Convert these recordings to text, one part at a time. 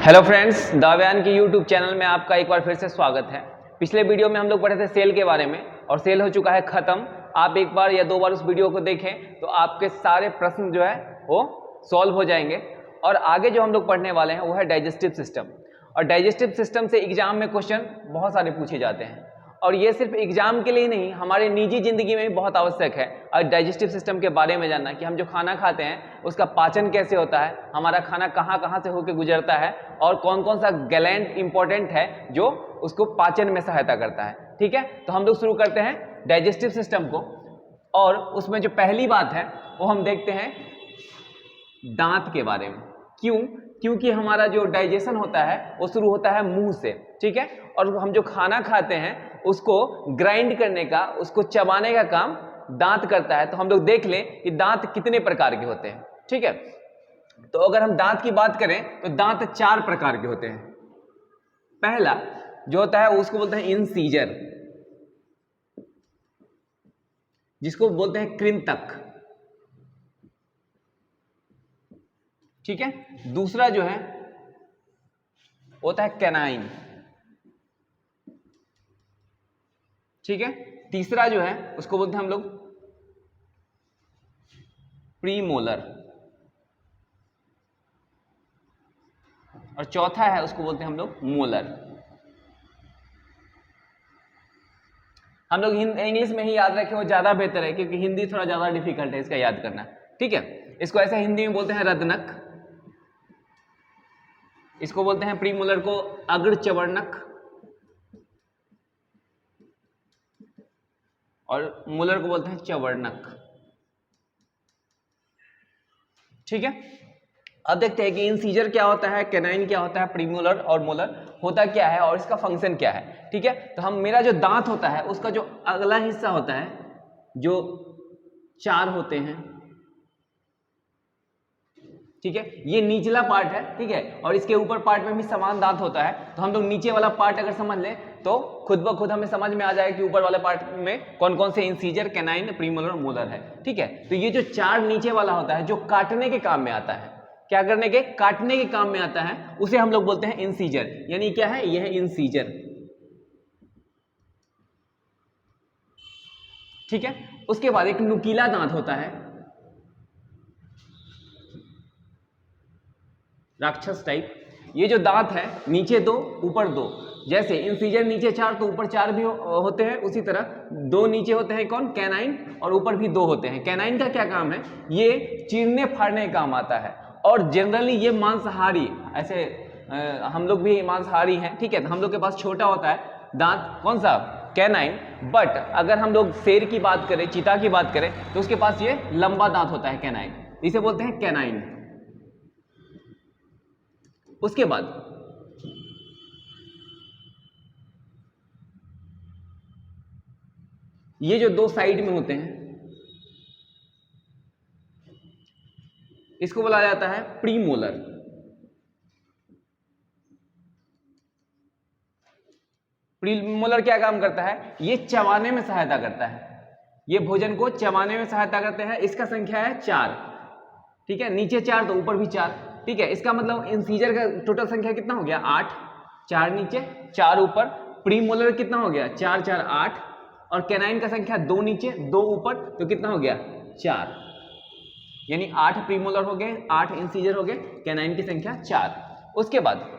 Hello friends, दाव्यान की YouTube channel में आपका एक बार फिर से स्वागत है। पिछले वीडियो में हम लोग पढ़े थे सेल के बारे में और सेल हो चुका है खत्म। आप एक बार या दो बार उस वीडियो को देखें तो आपके सारे प्रश्न जो है वो सॉल्व हो जाएंगे। और आगे जो हम लोग पढ़ने वाले हैं वो है डाइजेस्टिव सिस्टम। और डाइजेस्टिव सिस्टम से एग्जाम में क्वेश्चन बहुत सारे पूछे जाते हैं और ये सिर्फ एग्जाम के लिए नहीं, हमारे निजी जिंदगी में भी बहुत आवश्यक है और डाइजेस्टिव सिस्टम के बारे में जानना कि हम जो खाना खाते हैं उसका पाचन कैसे होता है, हमारा खाना कहाँ कहाँ से होकर गुजरता है और कौन कौन सा ग्लैंड इंपॉर्टेंट है जो उसको पाचन में सहायता करता है। ठीक है, तो हम लोग शुरू करते हैं डाइजेस्टिव सिस्टम को। और उसमें जो पहली बात है वो हम देखते हैं दांत के बारे में। क्यों? क्योंकि हमारा जो डाइजेशन होता है वो शुरू होता है मुंह से। ठीक है, और हम जो खाना खाते हैं उसको ग्राइंड करने का, उसको चबाने का काम दांत करता है। तो हम लोग देख लें कि दांत कितने प्रकार के होते हैं। ठीक है, तो अगर हम दांत की बात करें तो दांत चार प्रकार के होते हैं। पहला जो होता है उसको बोलते हैं इंसीजर, जिसको बोलते हैं कृंतक। ठीक है, दूसरा जो है होता है कैनाइन। ठीक है, तीसरा जो है उसको बोलते हैं हम लोग प्रीमोलर और चौथा है उसको बोलते हैं हम लोग मोलर। हम लोग इंग्लिश में ही याद रखें वो ज्यादा बेहतर है क्योंकि हिंदी थोड़ा ज्यादा डिफिकल्ट है इसका याद करना। ठीक है, इसको ऐसे हिंदी में बोलते हैं रदनक, इसको बोलते हैं प्रीमोलर को अग्रचवर्णक और मोलर को बोलते हैं चवर्णक। ठीक है, अब देखते हैं कि इंसीजर क्या होता है, कैनाइन क्या होता है, प्रीमोलर और मोलर होता क्या है और इसका फंक्शन क्या है। ठीक है, तो मेरा जो दांत होता है उसका जो अगला हिस्सा होता है, जो चार होते हैं, ठीक है, ये निचला पार्ट है। ठीक है, और इसके ऊपर पार्ट में भी समान दांत होता है। तो हम लोग नीचे वाला पार्ट अगर समझ लें तो खुद ब खुद हमें समझ में आ जाएगा कि ऊपर वाले पार्ट में कौन कौन से इंसीजर, कैनाइन, प्रीमोलर और मोलर है। ठीक है, तो ये जो चार नीचे वाला होता है जो काटने के काम में आता है, क्या करने के? काटने के काम में आता है, उसे हम लोग बोलते हैं इंसीजर। यानी क्या है? यह है इंसीजर। ठीक है, उसके बाद एक नुकीला दांत होता है, राक्षस टाइप। ये जो दांत है नीचे दो ऊपर दो, जैसे इंसीजर नीचे चार तो ऊपर चार भी होते हैं, उसी तरह दो नीचे होते हैं कौन? कैनाइन, और ऊपर भी दो होते हैं। कैनाइन का क्या काम है? ये चीरने फाड़ने का काम आता है और जनरली ये मांसाहारी, ऐसे हम लोग भी मांसाहारी हैं। ठीक है, तो हम लोग के पास छोटा होता है दांत, कौन सा? कैनाइन। बट अगर हम लोग शेर की बात करें, चीता की बात करें तो उसके पास ये लंबा दांत होता है कैनाइन, इसे बोलते हैं कैनाइन। उसके बाद ये जो दो साइड में होते हैं इसको बोला जाता है प्रीमोलर। प्रीमोलर क्या काम करता है? ये चबाने में सहायता करता है, ये भोजन को चबाने में सहायता करते हैं। इसका संख्या है चार। ठीक है, नीचे चार तो ऊपर भी चार। ठीक है, इसका मतलब इंसीजर का टोटल संख्या कितना हो गया? 8। चार नीचे चार ऊपर। प्रीमोलर कितना हो गया? 4 4 8। और कैनाइन का संख्या 2 नीचे 2 ऊपर, तो कितना हो गया? 4। यानी 8 प्रीमोलर हो गए, 8 इंसीजर हो गए, कैनाइन की संख्या 4। उसके बाद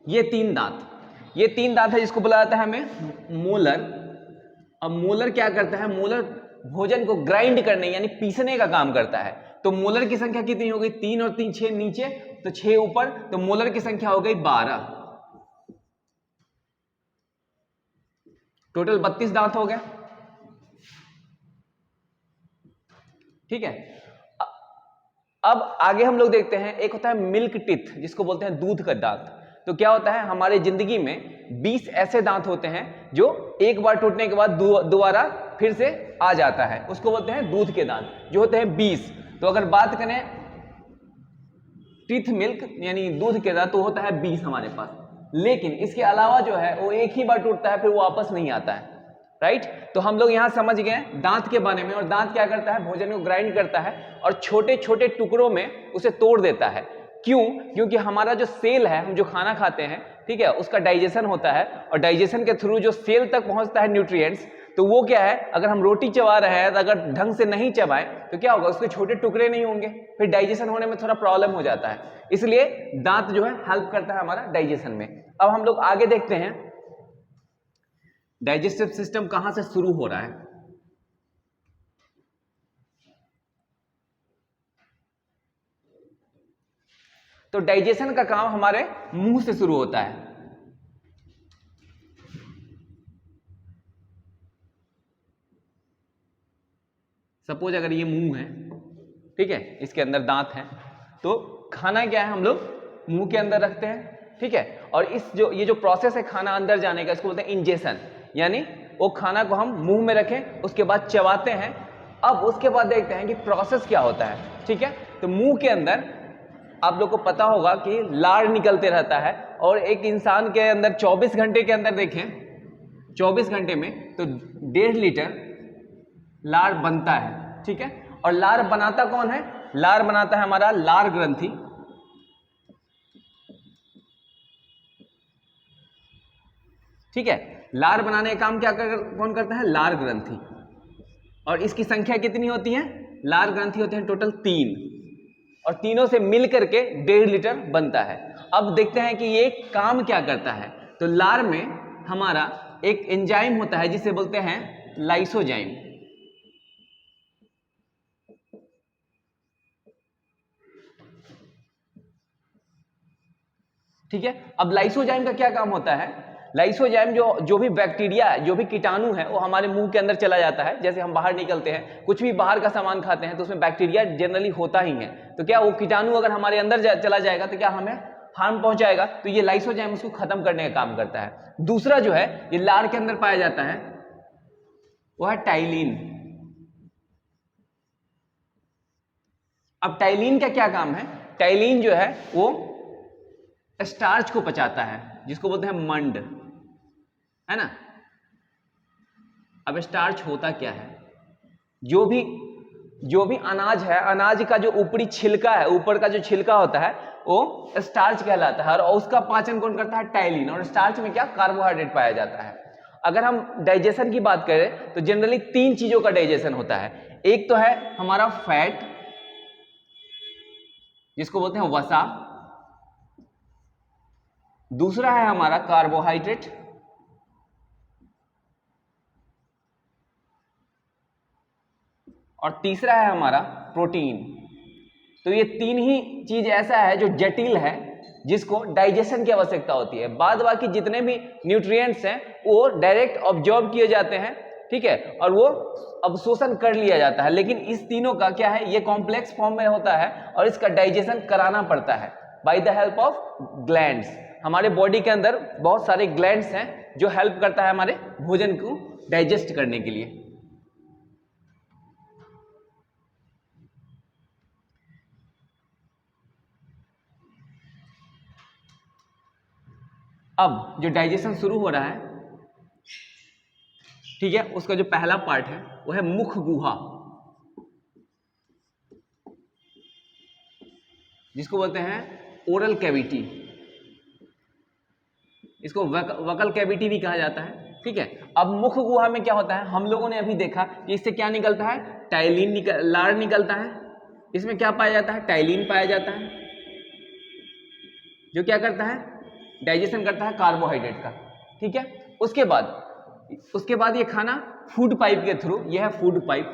ये तीन दांत है जिसको बोला जाता है हमें मोलर। अब मोलर क्या करता है? मोलर भोजन को ग्राइंड करने यानी पीसने का काम करता है। तो मोलर की संख्या कितनी हो गई? 3 और 3 6 नीचे तो 6 ऊपर, तो मोलर की संख्या हो गई 12। टोटल 32 दांत हो गए। ठीक है, अब आगे हम लोग देखते हैं, एक होता है मिल्क टिथ जिसको बोलते हैं दूध का दांत। तो क्या होता है? हमारे जिंदगी में 20 ऐसे दांत होते हैं जो एक बार टूटने के बाद दोबारा फिर से आ जाता है, उसको बोलते हैं दूध के दांत, जो होते हैं 20। तो अगर बात करें टीथ मिल्क यानी दूध के दांत तो होता है 20 हमारे पास, लेकिन इसके अलावा जो है वो एक ही बार टूटता है फिर वो वापस नहीं आता है। राइट। तो हम लोग यहां समझ गए दांत के बारे में, और दांत क्या करता है, भोजन को ग्राइंड करता है और छोटे छोटे टुकड़ों में उसे तोड़ देता है। क्यों? क्योंकि हमारा जो सेल है, हम जो खाना खाते हैं, ठीक है, उसका डाइजेशन होता है, और डाइजेशन के थ्रू जो सेल तक पहुंचता है न्यूट्रिएंट्स, तो वो क्या है, अगर हम रोटी चबा रहे हैं तो अगर ढंग से नहीं चबाएं तो क्या होगा, उसके छोटे टुकड़े नहीं होंगे, फिर डाइजेशन होने में थोड़ा प्रॉब्लम हो जाता है। इसलिए दांत जो है हेल्प करता है हमारा डाइजेशन में। अब हम लोग आगे देखते हैं डाइजेस्टिव सिस्टम कहां से शुरू हो रहा है। तो डाइजेशन का काम हमारे मुंह से शुरू होता है। सपोज अगर ये मुंह है, ठीक है, इसके अंदर दांत है, तो खाना क्या है, हम लोग मुंह के अंदर रखते हैं, ठीक है, और ये जो प्रोसेस है खाना अंदर जाने का, इसको बोलते हैं इंजेशन, यानी वो खाना को हम मुंह में रखें, उसके बाद चबाते हैं। अब उसके बाद देखते हैं कि प्रोसेस क्या होता है, ठीक है। तो मुंह के अंदर आप लोग को पता होगा कि लार निकलते रहता है, और एक इंसान के अंदर 24 घंटे के अंदर देखें, 24 घंटे में तो 1.5 लीटर लार बनता है, ठीक है। और लार बनाता कौन है? लार बनाता है हमारा लार ग्रंथि, ठीक है। लार बनाने का काम कौन करता है? लार ग्रंथि। और इसकी संख्या कितनी होती है? लार ग्रंथि होते हैं टोटल 3, और तीनों से मिलकर के 1.5 लीटर बनता है। अब देखते हैं कि ये काम क्या करता है। तो लार में हमारा एक एंजाइम होता है जिसे बोलते हैं लाइसोजाइम, ठीक है। अब लाइसोजाइम का क्या काम होता है? लाइसोजाइम जो भी बैक्टीरिया है, जो भी कीटाणु है, वो हमारे मुंह के अंदर चला जाता है। जैसे हम बाहर निकलते हैं, कुछ भी बाहर का सामान खाते हैं, तो उसमें बैक्टीरिया जनरली होता ही है। तो क्या वो कीटाणु अगर हमारे अंदर चला जाएगा तो क्या हमें हार्म पहुंचाएगा? तो ये लाइसोजाइम उसको खत्म करने का काम करता है। दूसरा जो है ये लार के अंदर पाया जाता है, वो है टाइलिन। अब टाइलिन का क्या काम है? टाइलिन जो है वो स्टार्च को पचाता है, जिसको बोलते हैं मंड, है ना। अब स्टार्च होता क्या है? जो भी अनाज है, अनाज का जो ऊपरी छिलका है, ऊपर का जो छिलका होता है, वो स्टार्च कहलाता है, और उसका पाचन कौन करता है? टाइलिन। और स्टार्च में क्या? कार्बोहाइड्रेट पाया जाता है। अगर हम डाइजेशन की बात करें तो जनरली 3 चीजों का डाइजेशन होता है। एक तो है हमारा फैट, जिसको बोलते हैं वसा। दूसरा है हमारा कार्बोहाइड्रेट, और तीसरा है हमारा प्रोटीन। तो ये 3 ही चीज ऐसा है जो जटिल है, जिसको डाइजेशन की आवश्यकता होती है। बाद बाकी जितने भी न्यूट्रिएंट्स हैं वो डायरेक्ट ऑब्जॉर्ब किए जाते हैं, ठीक है, और वो अवशोषण कर लिया जाता है। लेकिन इस तीनों का क्या है, ये कॉम्प्लेक्स फॉर्म में होता है, और इसका डाइजेशन कराना पड़ता है by the help of glands. हमारे बॉडी के अंदर बहुत सारे ग्लैंड्स हैं जो हेल्प करता है हमारे भोजन को डाइजेस्ट करने के लिए। अब जो डाइजेशन शुरू हो रहा है, ठीक है, उसका जो पहला पार्ट है वो है मुख गुहा, जिसको बोलते हैं ओरल कैविटी। इसको वकल कैविटी भी कहा जाता है, ठीक है। अब मुख गुहा में क्या होता है? हम लोगों ने अभी देखा कि इससे क्या निकलता है? टाइलिन लार निकलता है। इसमें क्या पाया जाता है? टाइलिन पाया जाता है, जो क्या करता है? डाइजेशन करता है कार्बोहाइड्रेट का, ठीक है। उसके बाद ये खाना फूड पाइप के थ्रू, यह है फूड पाइप,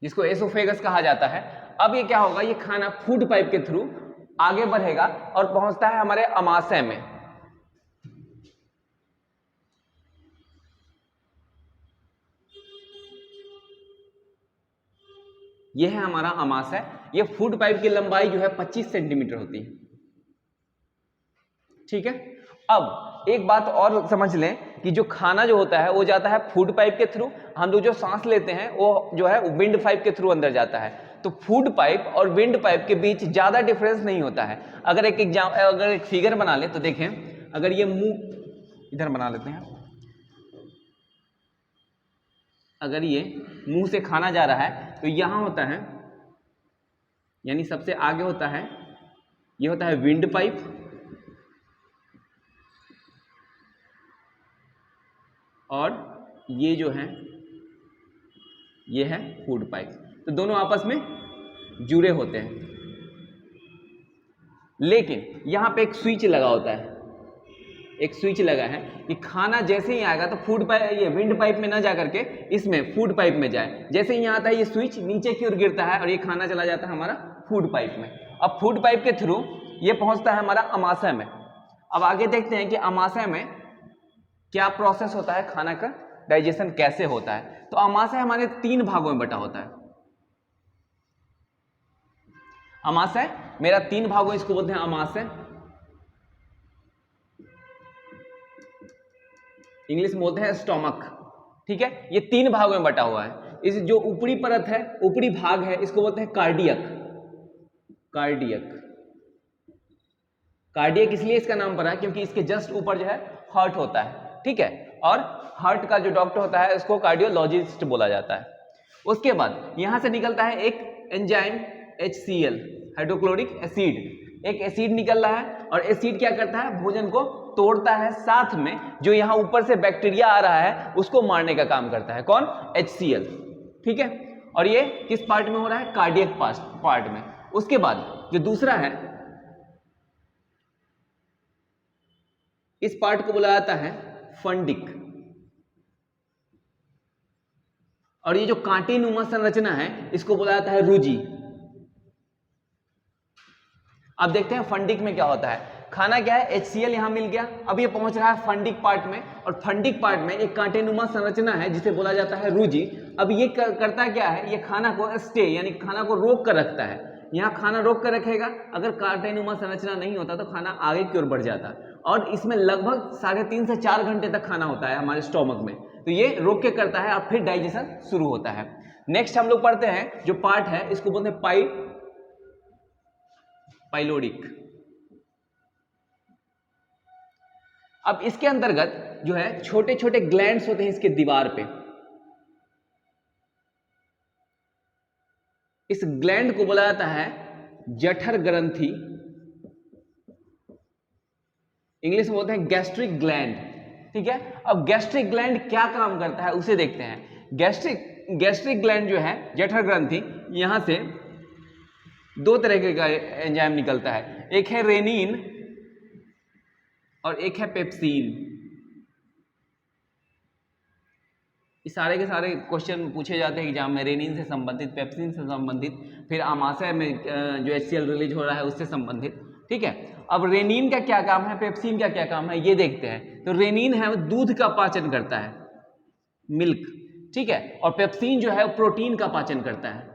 जिसको एसोफेगस कहा जाता है। अब ये क्या होगा? ये खाना फूड पाइप के थ्रू आगे बढ़ेगा और पहुंचता है हमारे अमाशय में। यह है हमारा अमाशय। ये फूड पाइप की लंबाई जो है 25 सेंटीमीटर होती है, ठीक है। अब एक बात और समझ लें कि जो खाना जो होता है वो जाता है फूड पाइप के थ्रू। हम लोग जो सांस लेते हैं वो जो है विंड पाइप के थ्रू अंदर जाता है। तो फूड पाइप और विंड पाइप के बीच ज्यादा डिफरेंस नहीं होता है। अगर एक फिगर बना लें तो देखें, अगर ये मुंह इधर बना लेते हैं, अगर ये मुंह से खाना जा रहा है तो यहां होता है, यानी सबसे आगे होता है, ये होता है विंड पाइप, और ये जो है ये है फूड पाइप। तो दोनों आपस में जुड़े होते हैं, लेकिन यहां पे एक स्विच लगा होता है, एक स्विच लगा है कि खाना जैसे ही आएगा तो फूड पाइप, ये विंड पाइप में ना जा करके इसमें फूड पाइप में जाए। जैसे ही यहाँ आता है ये स्विच नीचे की ओर गिरता है और ये खाना चला जाता है हमारा फूड पाइप में। अब फूड पाइप के थ्रू ये पहुंचता है हमारा अमाशय में। अब आगे देखते हैं कि अमाशय में क्या प्रोसेस होता है, खाना का डाइजेशन कैसे होता है। तो अमाशय हमारे 3 भागों में बटा होता है। अमाशय मेरा 3 भागों, इसको बोलते हैं अमाशय, इंग्लिश में बोलते हैं स्टोमक। ठीक है, ये 3 भागों में बटा हुआ है। इस जो ऊपरी परत है, ऊपरी भाग है, इसको बोलते हैं कार्डियक। कार्डियक, कार्डियक इसलिए इसका नाम पड़ा क्योंकि इसके जस्ट ऊपर जो है हार्ट होता है। ठीक है, और हार्ट का जो डॉक्टर होता है उसको कार्डियोलॉजिस्ट बोला जाता है। उसके बाद यहां से निकलता है एक एंजाइम HCl, हाइड्रोक्लोरिक एसिड। एक एसिड निकल रहा है और एसिड क्या करता है, भोजन को तोड़ता है, साथ में जो यहां ऊपर से बैक्टीरिया आ रहा है उसको मारने का काम करता है। कौन? HCl। ठीक है, और ये किस पार्ट में हो रहा है? कार्डियक पार्ट में। उसके बाद जो दूसरा है, इस पार्ट को बोला जाता है फंडिक, और ये जो कांटेनुमा संरचना है इसको बोला जाता है रुजि। अब देखते हैं फंडिक में क्या होता है। खाना क्या है, HCl यहां मिल गया, अब ये पहुंच रहा है फंडिक पार्ट में, और फंडिक पार्ट में एक कांटेनुमा संरचना है जिसे बोला जाता है रुजि। अब ये करता क्या है, ये खाना को स्टे यानी खाना को रोक कर रखता है। यहाँ खाना रोक कर रखेगा, अगर कांटेनुमा संरचना नहीं होता तो खाना आगे की ओर बढ़ जाता, और इसमें लगभग 3.5 से 4 घंटे तक खाना होता है हमारे स्टोमक में। तो ये रोक के करता है और फिर डाइजेशन शुरू होता है। नेक्स्ट हम लोग पढ़ते हैं जो पार्ट है, इसको बोलते हैं पाइलोडिक। अब इसके अंतर्गत जो है छोटे छोटे ग्लैंड्स होते हैं इसके दीवार पे। इस ग्लैंड को बोला जाता है जठर ग्रंथि, इंग्लिश में बोलते हैं गैस्ट्रिक ग्लैंड। ठीक है, अब गैस्ट्रिक ग्लैंड क्या काम करता है उसे देखते हैं। गैस्ट्रिक ग्लैंड जो है जठर ग्रंथि, यहां से 2 तरह का एंजाइम निकलता है, एक है रेनिन और एक है पेप्सिन। इस सारे के सारे क्वेश्चन पूछे जाते हैं एग्जाम में, रेनिन से संबंधित, पेप्सिन से संबंधित, फिर आमाशय में जो HCl रिलीज हो रहा है उससे संबंधित। ठीक है, अब रेनिन का क्या काम है, पेप्सिन का क्या काम है, ये देखते हैं। तो रेनिन है वो दूध का पाचन करता है, मिल्क। ठीक है, और पेप्सिन जो है वो प्रोटीन का पाचन करता है,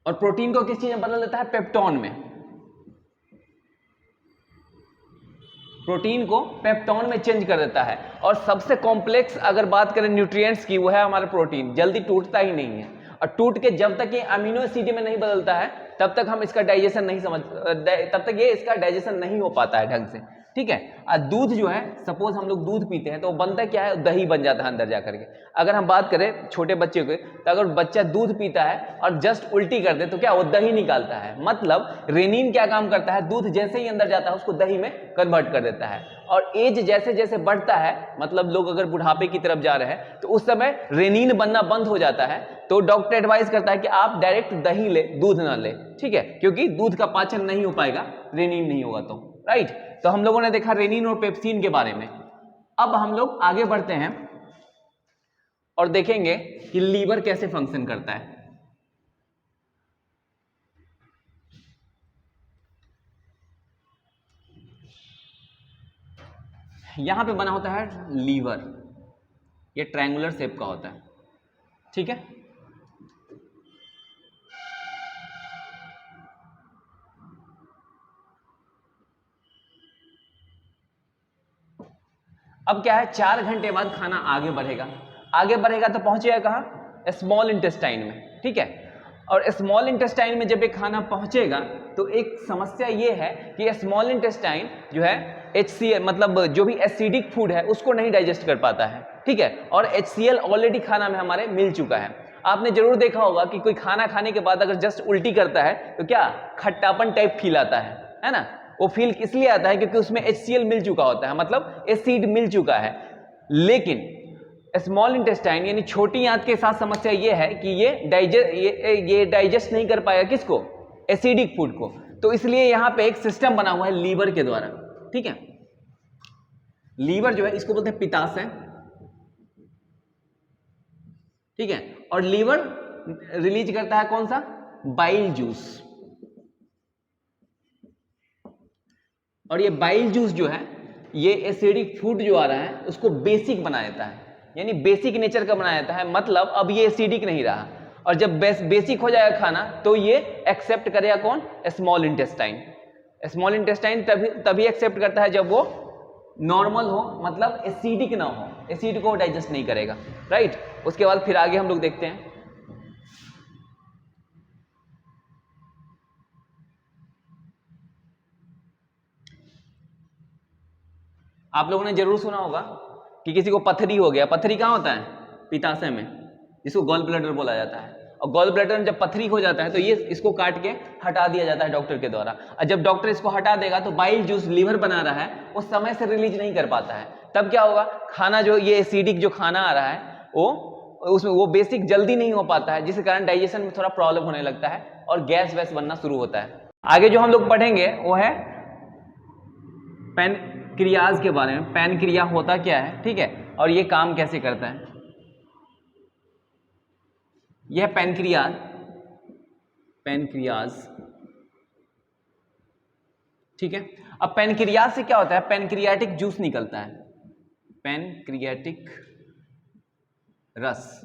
और प्रोटीन को किस चीज में बदल देता है, पेप्टोन में। प्रोटीन को पेप्टोन में चेंज कर देता है। और सबसे कॉम्प्लेक्स अगर बात करें न्यूट्रिएंट्स की, वो है हमारा प्रोटीन, जल्दी टूटता ही नहीं है, और टूट के जब तक ये अमीनो एसिड में नहीं बदलता है तब तक हम इसका डाइजेशन नहीं तब तक ये इसका डाइजेशन नहीं हो पाता है ढंग से। ठीक है, और दूध जो है, सपोज हम लोग दूध पीते हैं तो बनता क्या है, दही बन जाता है अंदर जाकर के। अगर हम बात करें छोटे बच्चे के, तो अगर बच्चा दूध पीता है और जस्ट उल्टी कर दे तो क्या, वो दही निकालता है। मतलब रेनिन क्या काम करता है, दूध जैसे ही अंदर जाता है उसको दही में कन्वर्ट कर देता है। और एज जैसे जैसे बढ़ता है, मतलब लोग अगर बुढ़ापे की तरफ जा रहे हैं तो उस समय रेनिन बनना बंद हो जाता है, तो डॉक्टर एडवाइस करता है कि आप डायरेक्ट दही ले, दूध ना ले। ठीक है, क्योंकि दूध का पाचन नहीं हो पाएगा रेनिन नहीं होगा तो। राइट, तो हम लोगों ने देखा रेनिन और पेप्सिन के बारे में। अब हम लोग आगे बढ़ते हैं और देखेंगे कि लीवर कैसे फंक्शन करता है। यहां पे बना होता है लीवर, ये ट्रायंगुलर शेप का होता है। ठीक है, अब क्या है, 4 घंटे बाद खाना आगे बढ़ेगा। आगे बढ़ेगा तो पहुंचेगा कहां, स्मॉल इंटेस्टाइन में। ठीक है, और स्मॉल इंटेस्टाइन में जब ये खाना पहुंचेगा तो एक समस्या ये है कि स्मॉल इंटेस्टाइन जो है HCl मतलब जो भी एसिडिक फूड है उसको नहीं डाइजेस्ट कर पाता है, ठीक है, और HCl ऑलरेडी खाना में हमारे मिल चुका है। आपने जरूर देखा होगा कि कोई खाना खाने के बाद अगर जस्ट उल्टी करता है तो क्या खट्टापन टाइप फील आता है ना, वो फील इसलिए आता है क्योंकि उसमें HCl मिल चुका होता है, मतलब एसिड मिल चुका है। लेकिन स्मॉल इंटेस्टाइन यानी छोटी आंत के साथ समस्या ये है कि ये डाइजेस्ट नहीं कर पाएगा किसको, एसिडिक फूड को। तो इसलिए यहां पे एक सिस्टम बना हुआ है लीवर के द्वारा, ठीक है। लीवर जो है इसको बोलते हैं पित्ताशय, ठीक है, और लीवर रिलीज करता है कौन सा, बाइल जूस। और ये बाइल जूस जो है ये एसिडिक फूड जो आ रहा है उसको बेसिक बना देता है, यानी बेसिक नेचर का बनाया जाता है, मतलब अब ये एसिडिक नहीं रहा। और जब बेसिक हो जाएगा खाना तो ये एक्सेप्ट करेगा कौन, स्मॉल इंटेस्टाइन। स्मॉल इंटेस्टाइन तभी एक्सेप्ट करता है जब वो नॉर्मल हो, मतलब एसिडिक ना हो, एसिड को डाइजेस्ट नहीं करेगा, राइट। उसके बाद फिर आगे हम लोग देखते हैं। आप लोगों ने जरूर सुना होगा कि किसी को पथरी हो गया। पथरी कहाँ होता है, पित्ताशय में, जिसको गॉल ब्लैडर बोला जाता है। और गॉल ब्लैडर में जब पथरी हो जाता है तो ये इसको काट के हटा दिया जाता है डॉक्टर के द्वारा। और जब डॉक्टर इसको हटा देगा तो बाइल जूस लीवर बना रहा है वो समय से रिलीज नहीं कर पाता है। तब क्या होगा, खाना जो ये एसिडिक जो खाना आ रहा है वो उसमें वो बेसिक जल्दी नहीं हो पाता है, जिसके कारण डाइजेशन में थोड़ा प्रॉब्लम होने लगता है और गैस वैस बनना शुरू होता है। आगे जो हम लोग पढ़ेंगे वो है पैनक्रियाज के बारे में। पैनक्रिया होता क्या है, ठीक है, और ये काम कैसे करता है। यह पैनक्रियाज, ठीक है। अब पैनक्रियाज से क्या होता है, पैनक्रियाटिक जूस निकलता है, पैनक्रियाटिक रस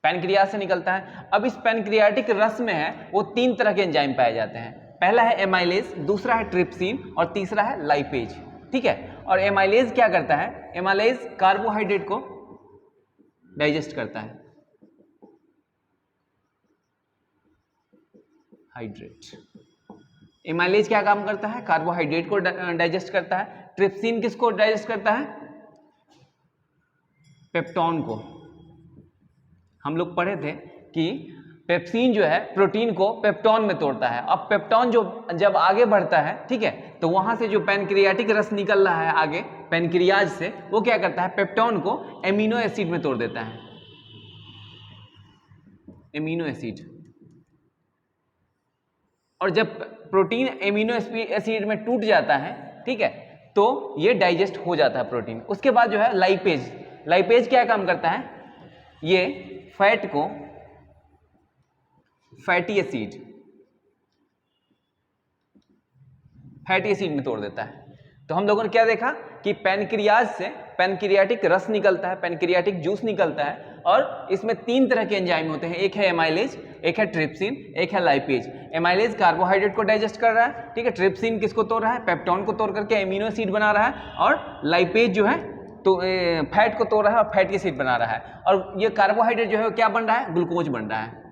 पैनक्रियाज से निकलता है। अब इस पैनक्रियाटिक रस में है वो 3 तरह के एंजाइम पाए जाते हैं। पहला है एमाइलेज, दूसरा है ट्रिप्सिन और तीसरा है लाइपेज, ठीक है। और एमाइलेज क्या करता है, एमाइलेज कार्बोहाइड्रेट को डाइजेस्ट करता है, एमाइलेज क्या काम करता है, कार्बोहाइड्रेट को डाइजेस्ट करता है। ट्रिप्सिन किसको डाइजेस्ट करता है, पेप्टोन को। हम लोग पढ़े थे कि पेप्सिन जो है प्रोटीन को पेप्टोन में तोड़ता है। अब पेप्टोन जो जब आगे बढ़ता है, ठीक है, तो वहां से जो पैनक्रियाटिक रस निकल रहा है आगे पैनक्रियाज से, वो क्या करता है, पेप्टोन को एमिनो एसिड में तोड़ देता है, एमिनो एसिड। और जब प्रोटीन एमिनो एसिड में टूट जाता है, ठीक है, तो ये डाइजेस्ट हो जाता है प्रोटीन। उसके बाद जो है लाइपेज, लाइपेज क्या काम करता है, ये फैट को फैटी एसिड में तोड़ देता है। तो हम लोगों ने क्या देखा कि पैनक्रियाज से पैनक्रियाटिक रस निकलता है, पैनक्रियाटिक जूस निकलता है, और इसमें 3 तरह के एंजाइम होते हैं, एक है एमाइलेज, एक है ट्रिप्सिन, एक है लाइपेज। एमाइलेज कार्बोहाइड्रेट को डाइजेस्ट कर रहा है, ठीक है, ट्रिप्सिन किसको तोड़ रहा है, पेप्टोन को तोड़ करके एमिनो एसिड बना रहा है, और लाइपेज जो है तो फैट को तोड़ रहा है और फैटी एसिड बना रहा है। और ये कार्बोहाइड्रेट जो है क्या बन रहा है, ग्लूकोज बन रहा है।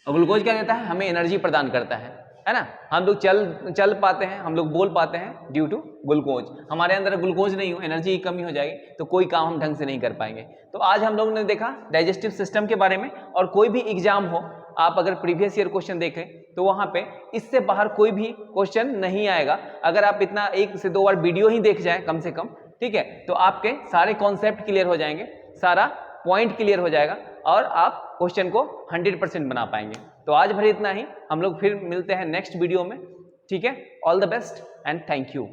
और ग्लूकोज क्या देता है, हमें एनर्जी प्रदान करता है ना। हम लोग चल पाते हैं, हम लोग बोल पाते हैं ड्यू टू ग्लूकोज। हमारे अंदर ग्लूकोज नहीं हो, एनर्जी की कमी हो जाएगी तो कोई काम हम ढंग से नहीं कर पाएंगे। तो आज हम लोगों ने देखा डाइजेस्टिव सिस्टम के बारे में। और कोई भी एग्जाम हो, आप अगर प्रीवियस ईयर क्वेश्चन देखें तो वहां पे इससे बाहर कोई भी क्वेश्चन नहीं आएगा। अगर आप इतना 1 से 2 बार वीडियो ही देख जाएं कम से कम, ठीक है, तो आपके सारे कॉन्सेप्ट क्लियर हो जाएंगे, सारा पॉइंट क्लियर हो जाएगा और आप क्वेश्चन को 100% बना पाएंगे। तो आज भर इतना ही, हम लोग फिर मिलते हैं नेक्स्ट वीडियो में, ठीक है। All the best and thank you.